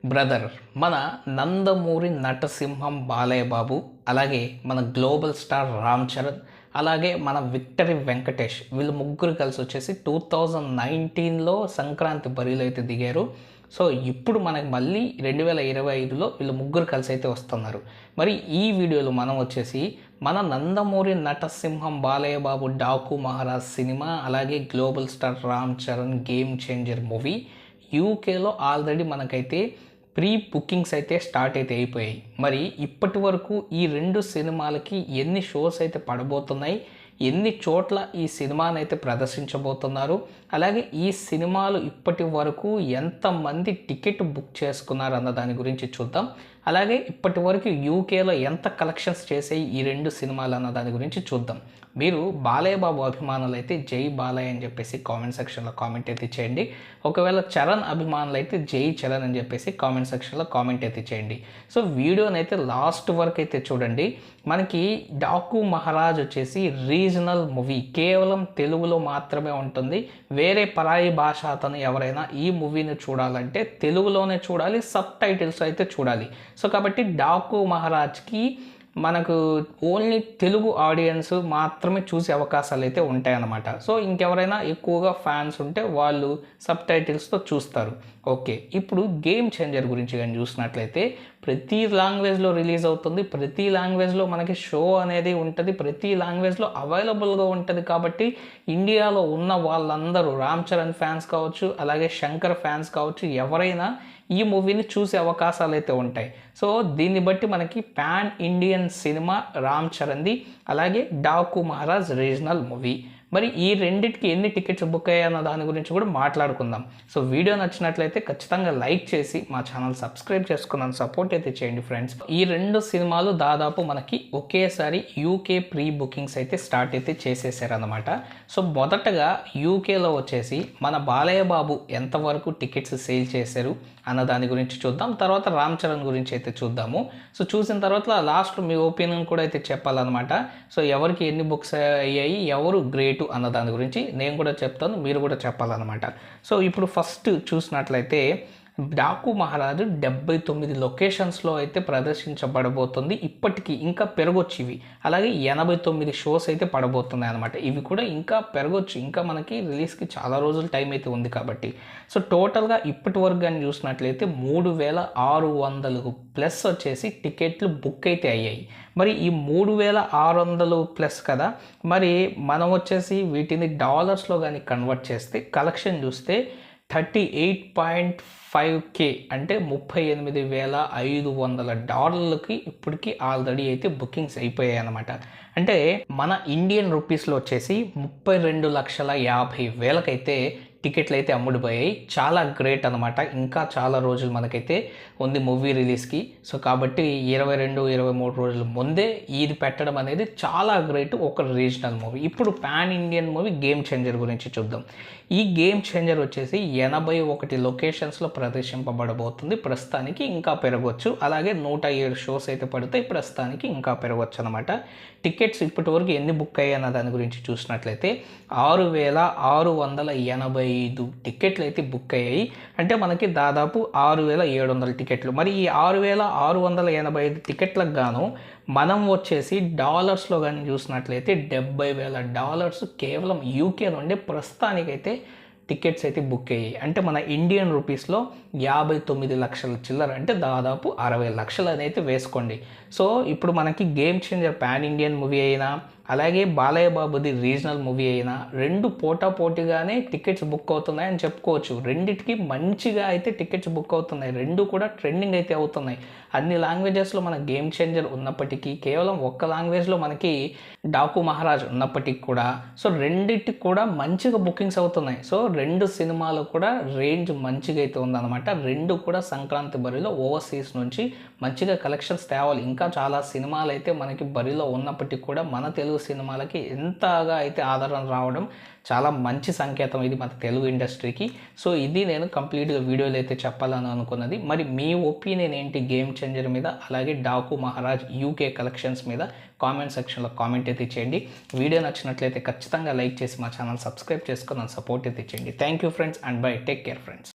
Brother మన నందమూరి నటసింహం బాలయ్య బాబు, అలాగే మన గ్లోబల్ స్టార్ రామ్ చరణ్, అలాగే మన విక్టరీ వెంకటేష్, వీళ్ళు ముగ్గురు కలిసి వచ్చేసి 2019లో సంక్రాంతి బరిలో అయితే దిగారు. సో ఇప్పుడు మనకి మళ్ళీ 2025లో వీళ్ళు ముగ్గురు కలిసి అయితే వస్తున్నారు. మరి ఈ వీడియోలో మనం వచ్చేసి మన నందమూరి నటసింహం బాలయ్య బాబు డాకు మహారాజ్ సినిమా, అలాగే global star Ram Charan game changer movie యూకేలో ఆల్రెడీ మనకైతే ప్రీ బుకింగ్స్ అయితే స్టార్ట్ అయితే అయిపోయాయి. మరి ఇప్పటి వరకు ఈ రెండు సినిమాలకి ఎన్ని షోస్ అయితే పడబోతున్నాయి, ఎన్ని చోట్ల ఈ సినిమాని అయితే ప్రదర్శించబోతున్నారు, అలాగే ఈ సినిమాలు ఇప్పటి వరకు ఎంతమంది టికెట్ బుక్ చేసుకున్నారు అన్న దాని గురించి చూద్దాం. అలాగే ఇప్పటి వరకు యూకేలో ఎంత కలెక్షన్స్ చేసాయి ఈ రెండు సినిమాలు అన్న దాని గురించి చూద్దాం. మీరు బాలయ్య బాబు అభిమానులు అయితే జై బాలయ్య అని చెప్పేసి కామెంట్ సెక్షన్లో కామెంట్ అయితే చేయండి. ఒకవేళ చరణ్ అభిమానులు అయితే జై చరణ్ అని చెప్పేసి కామెంట్ సెక్షన్లో కామెంట్ అయితే చేయండి. సో వీడియోని అయితే లాస్ట్ వరకు అయితే చూడండి. మనకి డాకు మహారాజ్ వచ్చేసి రీజనల్ మూవీ, కేవలం తెలుగులో మాత్రమే ఉంటుంది. వేరే పరాయి భాష అతను ఎవరైనా ఈ మూవీని చూడాలంటే తెలుగులోనే చూడాలి, సబ్ టైటిల్స్ అయితే చూడాలి. సో కాబట్టి డాకు మహారాజ్కి మనకు ఓన్లీ తెలుగు ఆడియన్స్ మాత్రమే చూసే అవకాశాలు అయితే ఉంటాయన్నమాట. సో ఇంకెవరైనా ఎక్కువగా ఫ్యాన్స్ ఉంటే వాళ్ళు సబ్ టైటిల్స్తో చూస్తారు. ఓకే, ఇప్పుడు గేమ్ చేంజర్ గురించి కానీ చూసినట్లయితే ప్రతి లాంగ్వేజ్లో రిలీజ్ అవుతుంది, ప్రతి లాంగ్వేజ్లో మనకి షో అనేది ఉంటుంది, ప్రతి లాంగ్వేజ్లో అవైలబుల్గా ఉంటుంది. కాబట్టి ఇండియాలో ఉన్న వాళ్ళందరూ రామ్ చరణ్ ఫ్యాన్స్ కావచ్చు, అలాగే శంకర్ ఫ్యాన్స్ కావచ్చు, ఎవరైనా ఈ మూవీని చూసే అవకాశాలు అయితే ఉంటాయి. సో దీన్ని బట్టి మనకి పాన్ ఇండియన్ సినిమా రామ్ చరణ్ది, అలాగే డాకు మహారాజ్ రీజనల్ మూవీ. మరి ఈ రెండింటికి ఎన్ని టికెట్స్ బుక్ అయ్యాయన్న దాని గురించి కూడా మాట్లాడుకుందాం. సో వీడియో నచ్చినట్లయితే ఖచ్చితంగా లైక్ చేసి మా ఛానల్ సబ్స్క్రైబ్ చేసుకున్నాను సపోర్ట్ అయితే చేయండి ఫ్రెండ్స్. ఈ రెండు సినిమాలు దాదాపు మనకి ఒకేసారి యూకే ప్రీ బుకింగ్స్ అయితే స్టార్ట్ అయితే చేసేసారనమాట. సో మొదటగా యూకేలో వచ్చేసి మన బాలయ్య బాబు ఎంతవరకు టికెట్స్ సేల్ చేశారు అన్న దాని గురించి చూద్దాం. తర్వాత రామ్ చరణ్ గురించి అయితే చూద్దాము. సో చూసిన తర్వాత లాస్ట్లో మీ ఒపీనియన్ కూడా అయితే చెప్పాలన్నమాట. సో ఎవరికి ఎన్ని బుక్స్ అయ్యాయి, ఎవరు గ్రేటు అన్న దాని గురించి నేను కూడా చెప్తాను, మీరు కూడా చెప్పాలన్నమాట. సో ఇప్పుడు ఫస్ట్ చూసినట్లయితే డాకు మహారాజు 79 లొకేషన్స్లో అయితే ప్రదర్శించబడబోతుంది. ఇప్పటికీ ఇంకా పెరగొచ్చు ఇవి. అలాగే 89 షోస్ అయితే పడబోతున్నాయి అనమాట. ఇవి కూడా ఇంకా పెరగొచ్చు, ఇంకా మనకి రిలీజ్కి చాలా రోజులు టైం అయితే ఉంది కాబట్టి. సో టోటల్గా ఇప్పటి వరకు కానీ చూసినట్లయితే 3600 ప్లస్ వచ్చేసి టికెట్లు బుక్ అయితే అయ్యాయి. మరి ఈ 3600 ప్లస్ కదా, మరి మనం వచ్చేసి వీటిని డాలర్స్లో కానీ కన్వర్ట్ చేస్తే కలెక్షన్ చూస్తే 38.5K అంటే $38,500 ఇప్పటికీ ఆల్రెడీ అయితే బుకింగ్స్ అయిపోయాయి అన్నమాట. అంటే మన ఇండియన్ రూపీస్లో వచ్చేసి 32,50,000 అయితే టికెట్లు అయితే అమ్ముడుపోయాయి. చాలా గ్రేట్ అనమాట. ఇంకా చాలా రోజులు మనకైతే ఉంది మూవీ రిలీజ్కి. సో కాబట్టి 22-23 రోజుల ముందే ఇది పెట్టడం అనేది చాలా గ్రేట్ ఒక రీజనల్ మూవీ. ఇప్పుడు pan Indian movie game changer గురించి చూద్దాం. ఈ గేమ్ చేంజర్ వచ్చేసి 81 లొకేషన్స్లో ప్రదర్శింపబడబోతుంది. ప్రస్తుతానికి ఇంకా పెరగవచ్చు. అలాగే 107 షోస్ అయితే పడతాయి. ప్రస్తుతానికి ఇంకా పెరగవచ్చు అనమాట. టికెట్స్ ఇప్పటి వరకు ఎన్ని బుక్ అయ్యాయి అన్న దాని గురించి చూసినట్లయితే 6,685 టికెట్లు అయితే బుక్ అయ్యాయి. అంటే మనకి దాదాపు 6,700 టికెట్లు. మరి ఈ 6,685 టికెట్లకు గాను మనం వచ్చేసి డాలర్స్లో కానీ చూసినట్లయితే $70,000 కేవలం యూకే నుండి ప్రస్తుతానికైతే టికెట్స్ అయితే బుక్ అయ్యాయి. అంటే మన ఇండియన్ రూపీస్లో 59 లక్షల చిల్లర, అంటే దాదాపు 60 లక్షలు అనేది వేసుకోండి. సో ఇప్పుడు మనకి game changer pan Indian movie అయినా, అలాగే బాలయ్య బాబుది రీజనల్ మూవీ అయినా రెండు పోటాపోటీగానే టికెట్స్ బుక్ అవుతున్నాయి అని చెప్పుకోవచ్చు. రెండిటికి మంచిగా అయితే టికెట్స్ బుక్ అవుతున్నాయి. రెండు కూడా ట్రెండింగ్ అయితే అవుతున్నాయి. అన్ని లాంగ్వేజెస్లో మన గేమ్ చేంజర్ ఉన్నప్పటికీ, కేవలం ఒక్క లాంగ్వేజ్లో మనకి డాకు మహారాజ్ ఉన్నప్పటికీ కూడా సో రెండింటికి కూడా మంచిగా బుకింగ్స్ అవుతున్నాయి. సో రెండు సినిమాలు కూడా రేంజ్ మంచిగా అయితే ఉందన్నమాట. రెండు కూడా సంక్రాంతి బరిలో ఓవర్సీస్ నుంచి మంచిగా కలెక్షన్స్ తేవాలి. ఇంకా చాలా సినిమాలు అయితే మనకి బరిలో ఉన్నప్పటికీ కూడా మన తెలుగు సినిమాలకి ఎంతగా అయితే ఆదరణ రావడం చాలా మంచి సంకేతం ఇది మన తెలుగు ఇండస్ట్రీకి. సో ఇది నేను కంప్లీట్గా వీడియోలో అయితే చెప్పాలని అనుకున్నది. మరి మీ ఒపీనియన్ ఏంటి గేమ్ చేంజర్ మీద, అలాగే డాకు మహారాజ్ యూకే కలెక్షన్స్ మీద కామెంట్ సెక్షన్లో కామెంట్ అయితే చేయండి. వీడియో నచ్చినట్లయితే ఖచ్చితంగా లైక్ చేసి మా ఛానల్ సబ్స్క్రైబ్ చేసుకొని సపోర్ట్ అయితే చేయండి. Thank you friends and by, take care friends.